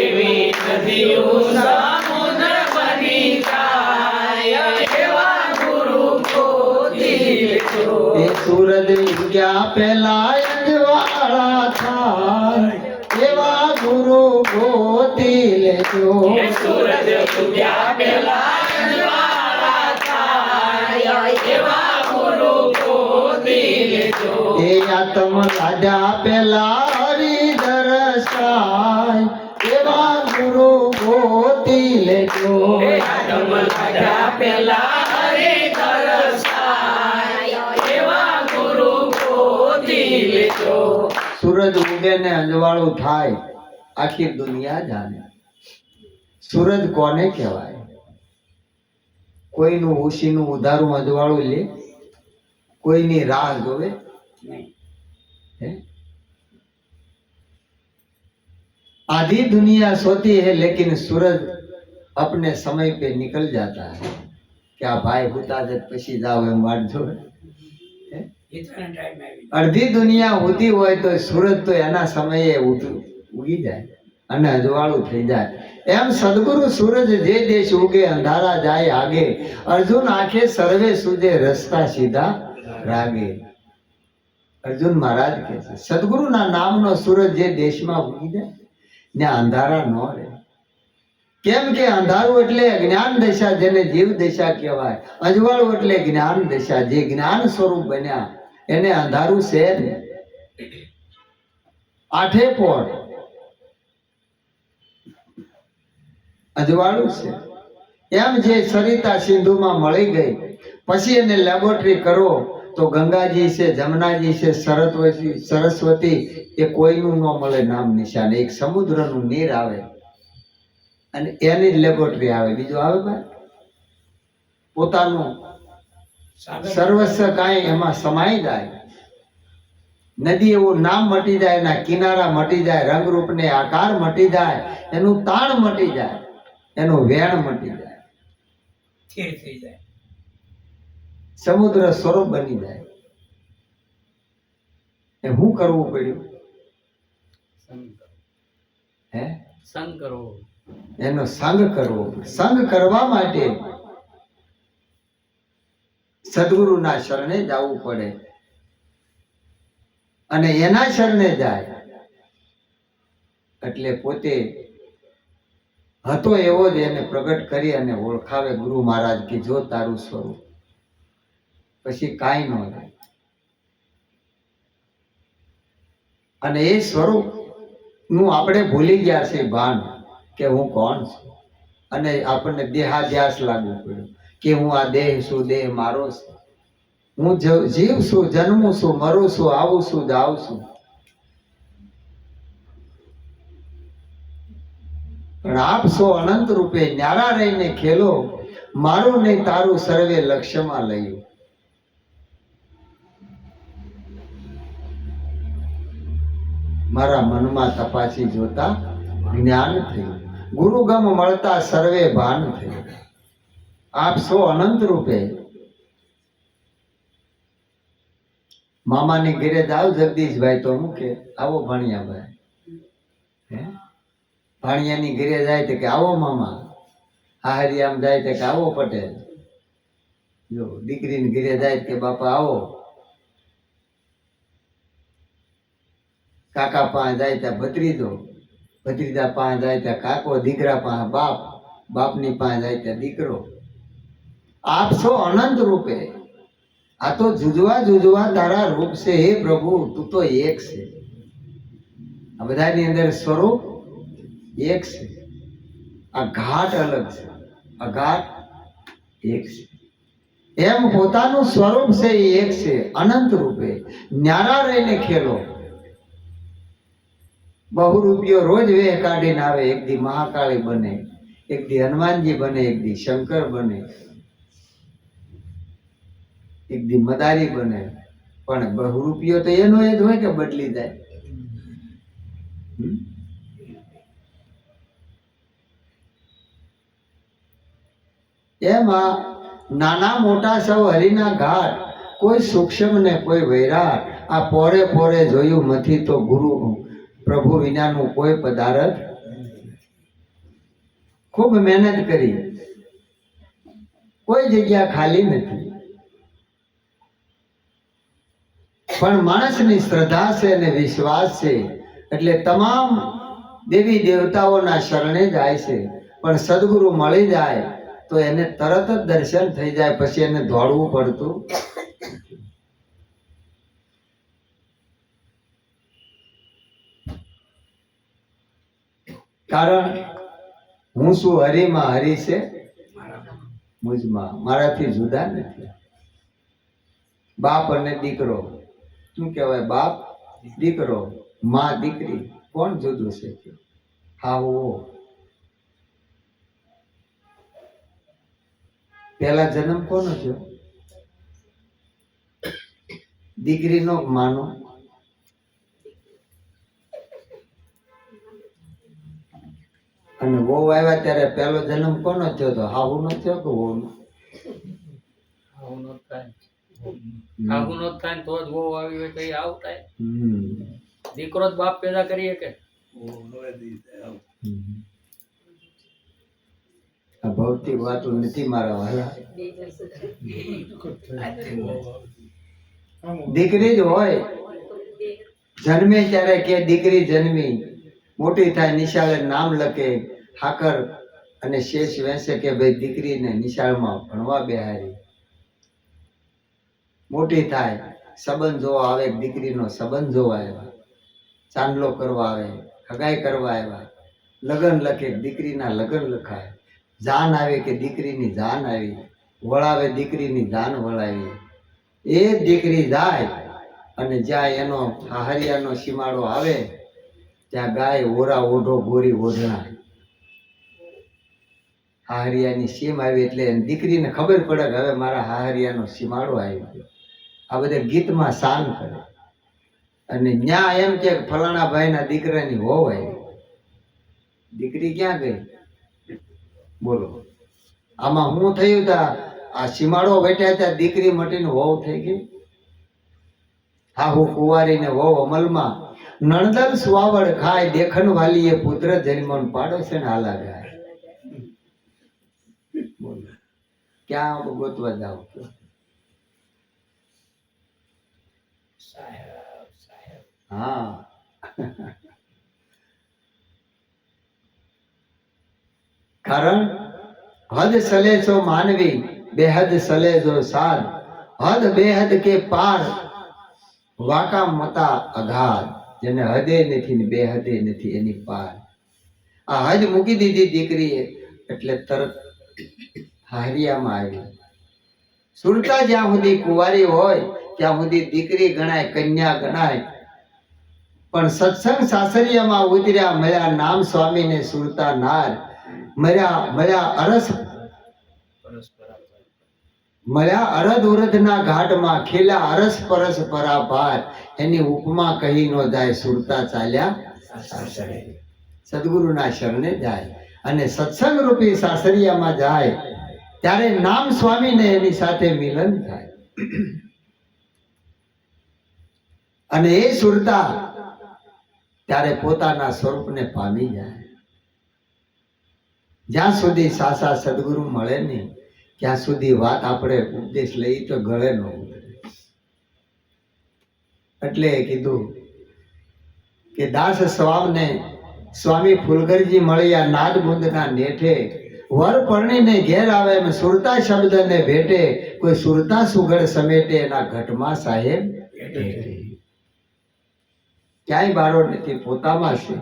એવી નદીઓ સમુદ્ર બની જાય, એવા ગુરુ ગોતી લેજો. એ સૂરજ ઉગ્યા પહેલા અંજવાળા થાય, એવા ગુરુ ગોતી લેજો. સૂરજ ઉગ્યા પહેલા અંજવાળા થાય, એવા ગુરુ ગોતી લેજો. એ આત્મ રાજા પહેલા હરિ દર્શાય, એવા ગુરુ ગોતી લેજો. આત્મ રાજા પહેલા હરિ દર્શાય, એવા ગુરુ ગોતી લેજો. સૂરજ ઉગે ને અંજવાળું થાય, આખી દુનિયા જાણે. સૂરજ કોને કહેવાય? કોઈનું ઉશીનું ઉધારું અંજવાળું લે? કોઈની રાહ જોવે? आधी दुनिया सोती है लेकिन सूरज अपने समय पे निकल जाता है. क्या भाई होता जब पशी जाओ एम वाट जो अर्धी दुनिया होती હોય તો સૂરજ તો એના સમયે ઉગી જાય અને અજવાળું થઈ જાય. એમ સદગુરુ સૂરજ જે દેશ ઉગે અંધારા જાય આગે, અર્જુન આંખે સર્વે સૂજે રસ્તા સીધા રાગે. અર્જુન મહારાજ કહે છે, સદગુરુના નામનો સૂરજ જે દેશમાં ઉગી જાય ત્યાં અંધારા ન રહે. કેમ કે અંધારું એટલે અજ્ઞાન દશા, જેને જીવ દશા કહેવાય. અજવાળું એટલે જ્ઞાન દશા, જે જ્ઞાન સ્વરૂપ બન્યા એને અંધારું છે ને. આઠે પોર અજવાળું છે. એમ જે સરિતા સિંધુમાં મળી ગઈ પછી એને લેબોરેટરી કરો તો ગંગાજી છે, જમનાજી છે, સરસ્વતી એ કોઈનું ન મળે નામ નિશાન. એક સમુદ્રનું નીર આવે અને એની જ લેબોરેટરી આવે, બીજું આવે ભાઈ? પોતાનું સર્વસ્વ કાંઈ એમાં સમાઈ જાય. નદી એવું નામ મટી જાય, એના કિનારા મટી જાય, રંગરૂપ ને આકાર મટી જાય, એનું તાણ મટી જાય, એનું વેણ મટી જાય, સ્થિર થઈ જાય, સમુદ્ર સ્વરૂપ બની જાય. એ શું કરવું પડ્યું? હે? સંગ કરવો. એનો સંગ કરવો. સંગ કરવા માટે સદગુરુના શરણે જવું પડે અને એના શરણે જાય એટલે પોતે હતો એવો જ એને પ્રગટ કરી અને ઓળખાવે ગુરુ મહારાજ કે જો તારું સ્વરૂપ, પછી કાંઈ ન રહે. અને એ સ્વરૂપ નું આપણે ભૂલી ગયા છે ભાન કે હું કોણ છું, અને આપણને દેહાધ્યાસ લાગુ પડ્યો કે હું આ દેહ છું, દેહ મારો છે, હું જીવ છું, જન્મું છું, મરું છું, આવું છું, જાઉં છું. પણ આપ સો અનંત રૂપે ન્યારા રહીને ખેલો, મારું નહીં તારું સર્વે લક્ષ્યમાં લયું. મારા મનમાં તપાસી જોતા જ્ઞાન થયું, ગુરુગમ મળતા સર્વે ભાન થયું. આપ સો અનંત રૂપે મામાની ઘરે જાવ જગદીશભાઈ તો મૂકે આવો ભાણિયાભાઈ, હે ભાણિયાની ઘરે જાય તો કે આવો મામા, હાહરિયામ જાય તો કે આવો પટેલ, જો દીકરીની ઘરે જાય કે બાપા આવો, કાકા પાસે જાય ત્યાં ભત્રીજો, ભત્રીજા પાસે જાય ત્યાં કાકો, દીકરા પાસે બાપ, બાપની પાસે જાય ત્યાં દીકરો. આપ છો અનંત રૂપે, આ તો જુજવા જુજવા તારા રૂપ છે હે પ્રભુ, તું તો એક છે. આ બધાની અંદર સ્વરૂપ એક છે, આ ઘાટ અલગ છે, આ ઘાટ એક છે. એમ પોતાનું સ્વરૂપ છે એ એક છે, અનંત રૂપે ન્યારા રહીને ખેલો. બહુ રૂપિયો રોજ વેહ કાઢીને આવે, એક દી મહાકાળી બને, એક દી હનુમાનજી બને, એક દી શંકર બને, એક દી મદારી બને. પણ બહુ રૂપિયો તો એનો એ જ હોય કે બદલી જાય. એમાં નાના મોટા સૌ હરિના ઘાટ, કોઈ સૂક્ષ્મ ને કોઈ વૈરાટ. આ પોરે પોરે જોયું નથી તો ગુરુ પ્રભુ વિનાનું કોઈ પદાર્થ. ખૂબ મહેનત કરી, કોઈ જગ્યા ખાલી નથી. પણ માણસની શ્રદ્ધા છે અને વિશ્વાસ છે એટલે તમામ દેવી દેવતાઓના શરણે જાય છે. પણ સદગુરુ મળી જાય તો એને તરત જ દર્શન થઈ જાય, પછી એને દોડવું પડતું. કારણ હું શું હરિમાં, હરિ છે મુજમાં, મારાથી જુદા નથી. બાપ અને દીકરો શું કહેવાય? બાપ દીકરો, માં દીકરી, કોણ જુદું છે? હા હો પેલા જન્મ કોનો થયો? દીકરીનો માનો? અને વહુ આવ્યા ત્યારે પેલો જન્મ કોનો થયો? તો હાહુ નો થયો કે વહુ નો? આવું ન થાય, આવું ન થાય તો જ વહુ આવી હોય તો એ આવું થાય. દીકરો જ બાપ પેદા કરી શકે. આ ભૌતિક વાતો નથી મારા વાલા. દીકરી જ હોય, જન્મે ત્યારે કે દીકરી જન્મી, મોટી થાય નિશાળે નામ લખે, હાકર અને શેષ વેસે કે ભાઈ દીકરીને નિશાળમાં ભણવા બેહારી. મોટી થાય સંબંધ જોવા આવે, દીકરીનો સંબંધ જોવા આવ્યા, ચાંદલો કરવા આવે, હગાઈ કરવા આવ્યા, લગ્ન લખે, દીકરીના લગ્ન લખાય, જાન આવે કે દીકરીની જાન આવી, વળાવે દીકરીની જાન વળાવી. એ દીકરી જાય અને જ્યાં એનો હાહરિયાનો સીમાડો આવે ત્યાં ગાય ઓરા ઓઢો ગોરી ઓઢણા. હાહરિયાની સીમ આવી એટલે દીકરીને ખબર પડે કે હવે મારા હાહરિયાનો સીમાડો આવી ગયો. આ બધા ગીતમાં સાન કરે અને ન્યા એમ કે ફલાણા ભાઈના દીકરાની વહુ આવી. દીકરી ક્યાં ગઈ? બોલો, આમાં હું થયું? તા આ સીમાડો બેઠા ત્યાં દીકરી મટીને વહુ થઈ ગઈ. હા હું કુંવારીને વહુ અમલમાં, નણદલ સુવાવડ ખાય, દેખન વાલીએ પુત્ર જન્મન પાડો છે ને હાલા ગાય. બોલો, ક્યાં ગોતવા જાવ? હા કારણ હદ સલે છો માનવી બેહદ સલે જો સાધ હદ બેહદ કે પાર વાકા મતા અઘાધ. જેને હદે નથી ને બેહદે નથી એની પાર. આ હદ મૂકી દીધી દીકરીએ એટલે તરત હારિયામાં આવી. સુરતા જ્યાં સુધી કુંવારી હોય ત્યાં સુધી દીકરી ગણાય, કન્યા ગણાય. પણ સત્સંગ સાસરિયામાં ઉતર્યા, મળ્યા નામ સ્વામીને સુરતા નાર. મળ્યા અરસ મળ્યા અરધ ઉરધના ઘાટમાં, ખીલા અરસ પરસ પરાભાર. એની ઉપમા કહી નો જાય, સુરતા ચાલ્યા સાસરે. સદગુરુના શરણે જાય અને સત્સંગ રૂપી સાસરિયામાં જાય ત્યારે નામ સ્વામીને એની સાથે મિલન થાય. અને એ સુરતા ત્યારે પોતાના સ્વરૂપને પામી જાય. જ્યાં સુધી સાસા સદગુરુ મળે નહીં ત્યાં સુધી વાત આપણે ઉપદેશ લઈ તો ગળે ન ઉતરે. એટલે કીધું કે દાસ સ્વામને સ્વામી ફૂલગરજી મળ્યા નાદબુંદના નેઠે. વર પરણીને ઘેર આવે એમ સુરતા શબ્દને ભેટે. કોઈ સુરતા સુગડ સમેટે એના ઘટમાં સાહેબ ક્યાંય બારો નથી, પોતામાં છે.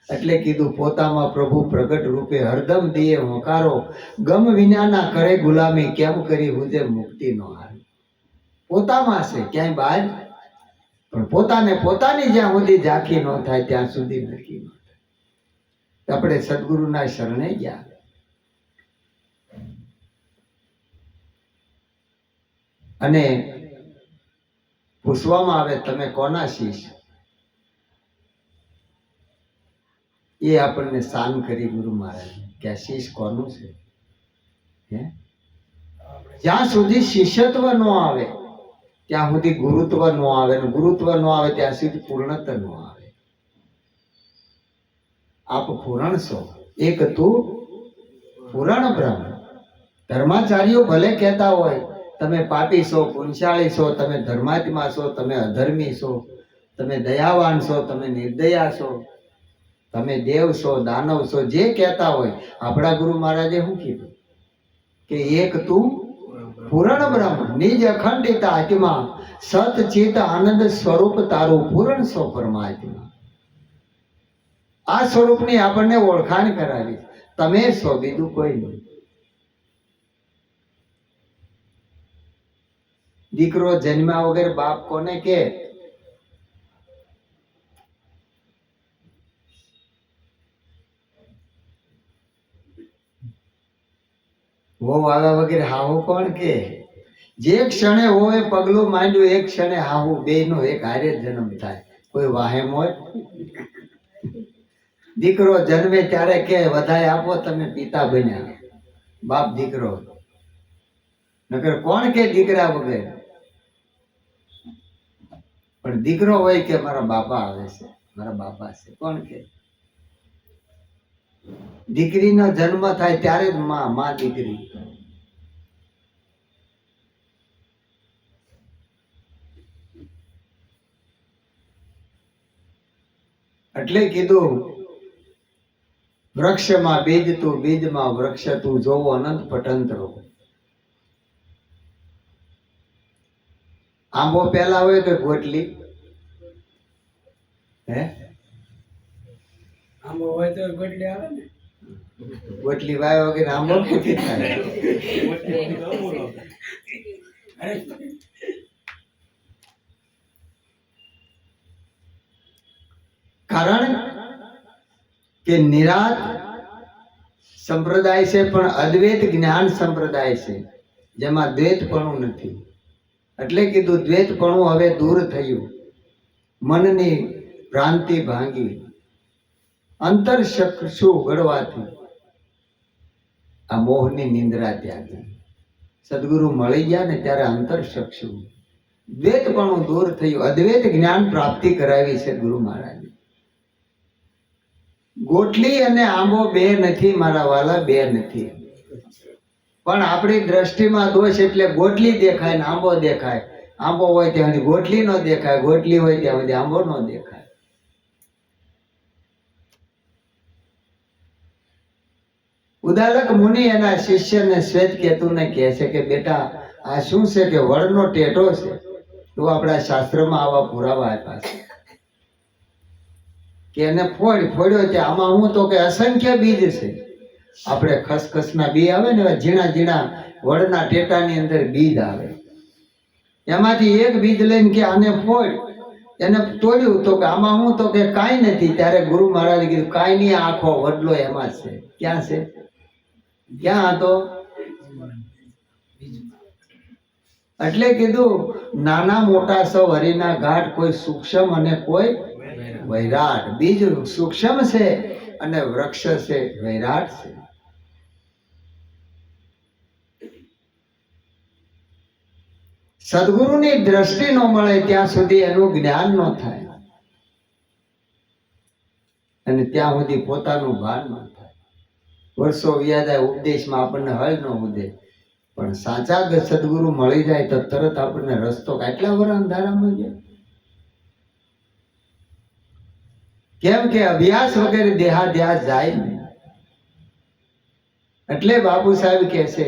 એટલે કીધું પોતામાં પ્રભુ પ્રગટ રૂપે હરદમ દિયે હોકારો. ગમ વિનાના કરે ગુલામી કેમ કરી હુજે મુક્તિ નો હાર. પોતામાં છે, ક્યાંય બહાર. પણ પોતાને પોતાની જ્યાં સુધી ઝાંખી ન થાય ત્યાં સુધી નક્કી ન થાય. આપણે સદગુરુના શરણે ગયા. અને પૂછવામાં આવે તમે કોના શીશ? એ આપણને શાન કરી ગુરુ મહારાજ કે આ શીશ કોનું છે. જ્યાં સુધી શિષ્યત્વ ન આવે ત્યાં સુધી ગુરુત્વ ન આવે, અને ગુરુત્વ ન આવે ત્યાં સુધી પૂર્ણત્વ ન આવે. આપ પૂરણ છો, એક તું પૂરણ બ્રહ્મ. ધર્માચાર્યો ભલે કહેતા હોય તમે પાપી છો, પુંસાળી છો, તમે ધર્માત્મા છો, તમે અધર્મી છો, તમે દયાવાન છો, તમે નિર્દયા છો, તમે દેવ છો, દાનવ છો, જે કહેતા હોય. આપણા ગુરુ મહારાજે શું કીધું કે એક તું પૂરણ બ્રહ્મ નિજ અખંડિતા આત્મા સત ચિત આનંદ સ્વરૂપ તારું પૂરણ સો પરમાત્મા. આ સ્વરૂપની આપણને ઓળખાણ કરાવી. તમે છો, બીજું કોઈ નહીં. દીકરો જન્મ્યા વગર બાપ કોને કે? વહુ આવ્યા વગર હાહુ કોણ કે? જે ક્ષણે હોય પગલું માંડ્યું એ ક્ષણે હાહુ. બે નો એક હારે જન્મ થાય. કોઈ વાહેમ હોય? દીકરો જન્મે ત્યારે કે વધાય આપો તમે પિતા બન્યા. બાપ દીકરો. નકર કોણ કે દીકરા વગર? પણ દીકરો હોય કે મારા બાપા આવે છે, મારા બાપા છે. કોણ કે? દીકરીનો જન્મ થાય ત્યારે જ માં દીકરી. એટલે કીધું વૃક્ષમાં બીજ તું, બીજમાં વૃક્ષ તું, જોવો અનંત પટંતરો. આંબો પેલા હોય કે ગોટલી? હે? આંબો હોય તો ગોટલી આવે ને. ગોટલી વાય વગર આંબો નથી થાય. કારણ કે નિરાત સંપ્રદાય છે પણ અદ્વૈત જ્ઞાન સંપ્રદાય છે જેમાં દ્વૈતપણું નથી. એટલે કીધું દ્વૈતપણું હવે દૂર થયું. મનની ભ્રાંતિ ભાંગી, અંતર ચક્ષુ ઉઘડવાથી આ મોહની નિંદ્રા ત્યાગી. સદગુરુ મળી ગયા ને ત્યારે અંતર ચક્ષુ દ્વૈતપણું દૂર થયું. અદ્વૈત જ્ઞાન પ્રાપ્તિ કરાવી છે ગુરુ મહારાજ. ગોટલી અને આંબો બે નથી મારા વાલા, બે નથી. પણ આપણી દ્રષ્ટિમાં દોષ એટલે ગોટલી દેખાય ને આંબો દેખાય. આંબો હોય ત્યાં સુધી ગોટલી ન દેખાય, ગોટલી હોય ત્યાં સુધી આંબો ન દેખાય. ઉદાલક મુનિ એના શિષ્યને શ્વેતકેતુને કહે છે કે બેટા આ શું છે કે વડનો ટેટો છે. તો આપણા શાસ્ત્રમાં આવા પુરાવા આપ્યા છે કે એને ફોડ્યો છે. આમાં હું તો કે અસંખ્ય બીજ છે. આપણે ખસખસના બી આવે ને એવા ઝીણા ઝીણા વડના ટેટાની અંદર બીજ આવે. એમાંથી એક બીજ લઈને કે આને ફોડ. એને તોડ્યું તો કે આમાં હું તો કે કાંઈ નથી. ત્યારે ગુરુ મહારાજે કીધું કાંઈ નહીં, આખો વડલો એમાં જ છે. ક્યાં છે? ક્યાં હતો? એટલે કીધું નાના મોટા સૌ હરિના ઘાટ, કોઈ સૂક્ષ્મ અને કોઈ વૈરાટ. બીજ સૂક્ષ્મ છે અને વૃક્ષ છે વૈરાટ છે. સદગુરુની દ્રષ્ટિ ન મળે ત્યાં સુધી એનું જ્ઞાન ન થાય અને ત્યાં સુધી પોતાનું ભાન ન થાય. વર્ષો વ્યા જાય, ઉપદેશમાં આપણને હળ ન ઉદે, પણ સાચા સદગુરુ મળી જાય તો તરત આપણને રસ્તો. કેટલા વર્ષ અંધારામાં ગયા? કેમ કે અભ્યાસ વગેરે દેહાધ્યાસ જાય ને. એટલે બાપુ સાહેબ કહે છે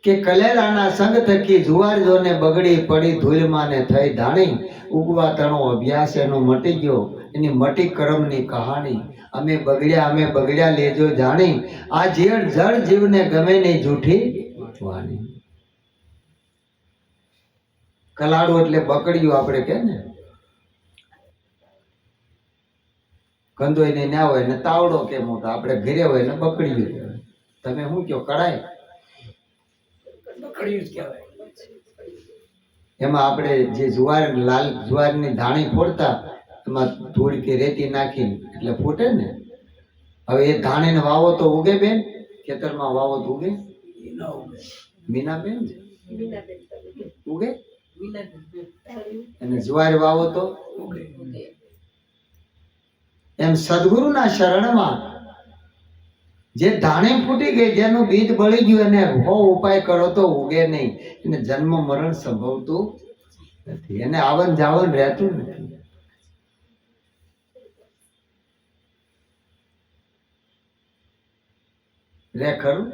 કે કલેરાના સંગ થકી જુવાર જોને બગડી પડી ધૂળમાં ને થઈ ધાણી. ઉગવા તણો અભ્યાસ એનો મટી ગયો, એની મટી કર્મની કહાણી. અમે બગડ્યા લેજો જાણી. આ જળ જીવને ગમે નહીં જૂઠી વાણી. કલાડું એટલે બકડ્યું આપણે કે ને. કંદોઈ ને ના હોય ને તાવડો કે મોટો, આપણે ઘરે હોય ને બકડ્યું. તમે શું કહો? કડાય બકડ્યું જ કહેવાય. એમાં આપણે જે લાલ જુવારની ધાણી ફોડતા એમાં ધૂળ કે રેતી નાખીને એટલે ફૂટે ને. હવે એ ધાણીને વાવો તો ઉગે બેન? ખેતરમાં વાવો તો ઉગે? એ ન ઉગે. મીનાબેન ઉગે? અને જુવાર વાવો તો ઉગે. એમ સદગુરુના શરણમાં જે ધાણી ફૂટી ગઈ, જેનું બીજ બળી ગયું, એને હો ઉપાય કરો તો ઉગે નહીં. એને જન્મ મરણ સંભવતું નથી, એને આવન જાવન રહેતું નથી. રે ખરું?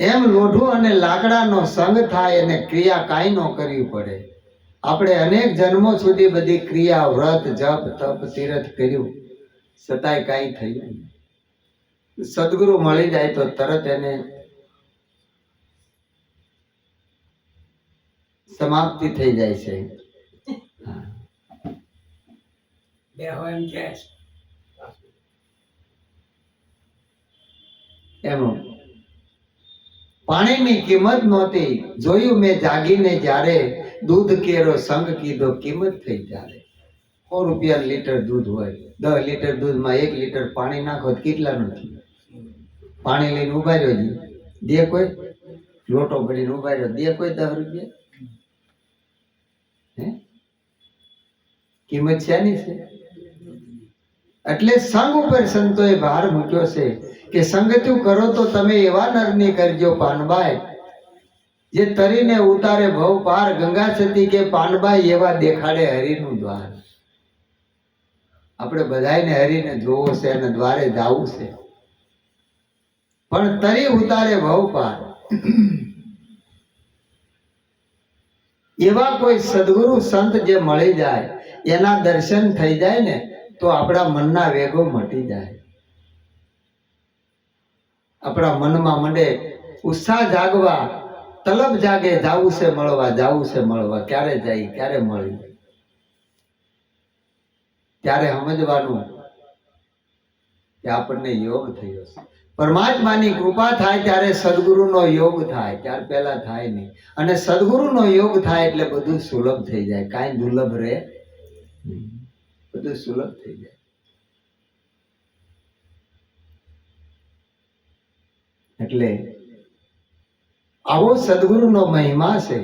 એમ લોઢું અને લાકડાનો સંગ થાય અને ક્રિયા કાંઈ ન કરવી પડે. આપણે અનેક જન્મો સુધી બધી ક્રિયા, વ્રત, જપ, તપ, તીર્થ કર્યું, છતાંય કાંઈ થયું નહીં. સદગુરુ મળી જાય તો તરત એને સમાપ્તિ થઈ જાય છે. બે હોય એમ કે એમ પાણીની કિંમત નહોતી, જોયું મેં જાગીને જ્યારે, દૂધ કેરો સંગ કીધો કિંમત થઈ ત્યારે. 100 રૂપિયા લીટર દૂધ હોય, 10 લીટર દૂધમાં 1 લીટર પાણી નાખો તો કેટલાનું થયું? પાણી લઈને ઉભા રહ્યો જી, દે કોઈ? લોટો ભરીને ઉભા રહ્યો, દે કોઈ 10 રૂપિયા? હે? કિંમત શેની છે? એટલે સંગ ઉપર સંતોએ ભાર મૂક્યો છે કે સંગતું કરો તો તમે એવા નરની કરજો પાનબાઈ, જે તરીને ઉતારે ભવ પાર. ગંગા સતી કે પાનબાઈ એવા દેખાડે હરિનું દ્વાર. આપણે બધાને હરિને જોવો છે અને દ્વારે જાવું છે, પણ તરી ઉતારે ભવ પાર. એવા કોઈ સદગુરુ સંત જે મળી જાય, એના દર્શન થઈ જાય ને તો આપણા મનના વેગો મટી જાય. આપણા મનમાં મંડે ઉત્સાહ જાગવા, તલબ જાગે, જાવું છે મળવા, જાવું છે મળવા. ક્યારે જાય, ક્યારે મળી? ત્યારે સમજવાનું કે આપણને યોગ થયો છે. પરમાત્માની કૃપા થાય ત્યારે સદગુરુનો યોગ થાય, ત્યાર પહેલા થાય નહીં. અને સદગુરુનો યોગ થાય એટલે બધું સુલભ થઈ જાય, કાંઈ દુર્લભ રહે નહીં, બધું સુલભ થઈ જાય. એટલે આવો સદગુરુનો મહિમા છે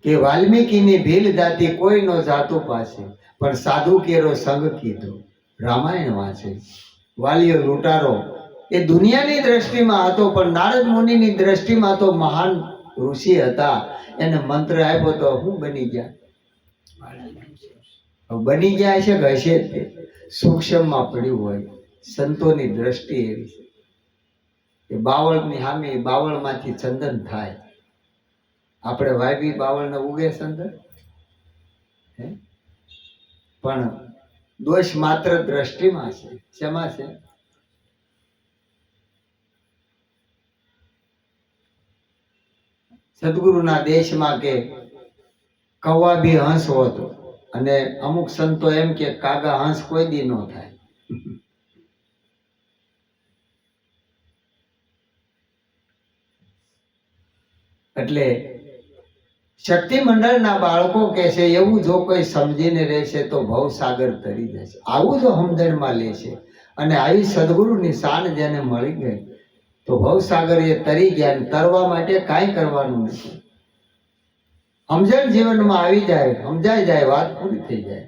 કે વાલ્મીકીની ભીલ જાતિ કોઈ નો જાતું પાસે, પણ સાધુ કેરો સંગ કીધો. રામાયણ વાંચે, વાલિયો લૂંટારો એ દુનિયાની દ્રષ્ટિમાં હતો, પણ નારદ મુનિની દ્રષ્ટિમાં તો મહાન ઋષિ હતા. એને મંત્ર આપ્યો તો શું બની ગયા? હવે બની ગયા છે કે હશે જ તે સૂક્ષ્મમાં પડ્યું હોય. સંતોની દ્રષ્ટિ એવી છે કે બાવળની સામે બાવળમાંથી ચંદન થાય. આપણે વાયવી બાવળને ઉગે ચંદન, હે? પણ દોષ માત્ર દ્રષ્ટિમાં છે. શેમાં છે? સદગુરુના દેશમાં કે કૌવા બી હંસ હોતો, અને અમુક સંતો એમ કે કાગા હંસ કોઈ દી ન થાય. એટલે શક્તિ મંડળના બાળકો કે છે એવું જો કોઈ સમજીને રહેશે તો ભવસાગર તરી જશે. આવું જો સમજણમાં લેશે અને આવી સદગુરુની શાન જેને મળી ગઈ તો ભવસાગર એ તરી ગયા. અને તરવા માટે કાંઈ કરવાનું નથી. સમજણ જીવનમાં આવી જાય, સમજાઈ જાય, વાત પૂરી થઈ જાય,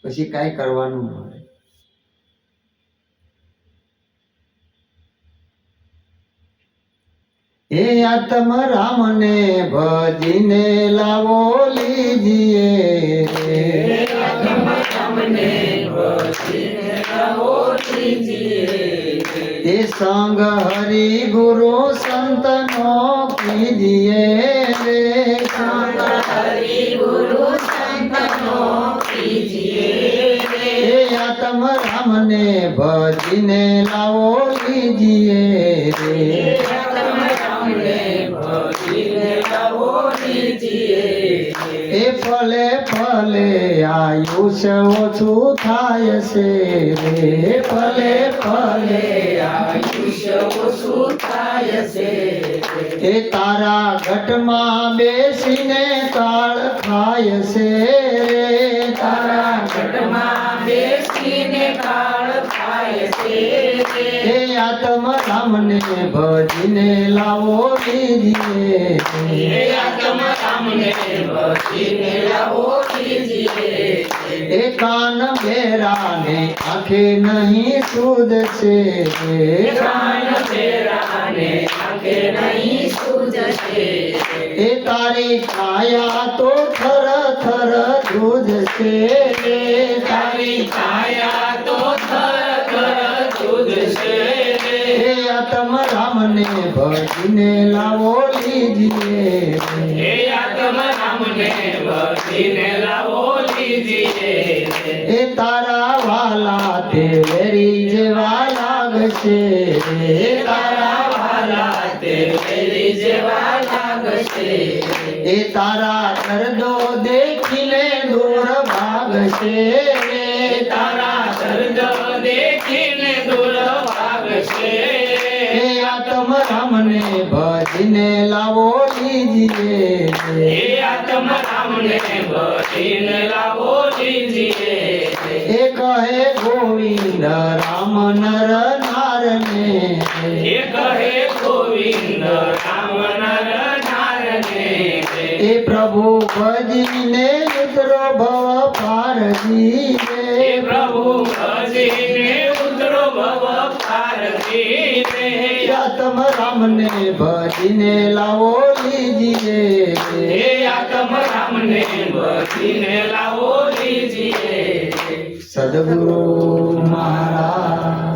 પછી કાંઈ કરવાનું ન હોય. હે આત્મ રામને ભજીને લાવો લીજીએ, એ સંગ હરિ ગુરુ સંતનો કીજીએ રે, એ આત્મ રામને ભજીને લાવો લીજીએ રે, એ ફલે ફલે આયુષ્ય ઓછું થાય છે રે, ફલે ફલે એ તારા ઘટમાં બેસીને કાળ ખાય છે રે, તારા એ આત્મ રામને ભજીને લાવો લીજીએ, એ કાન બેરાને આંખે નહીં સૂઝશે, એ તારી કાયા તો થર થર ધ્રુજશે, તારી એ આત્મ રામને ભજીને લાવો લીજીએ, એ તારા વાલા તે વેરી જેવા લાગશે, એ તારા દર્દો દેખીને દૂર ભાગશે, એ આત્મ રામને ભજીને લાવો લીજીએ, એ કહે ગોવિંદ રામ નર નારને, એ પ્રભુ ભજીને ઉતરો ભવ પારજી રે, આત્મ રામને ભજીને લાવો લીજીએ, સદગુરુ મહારાજ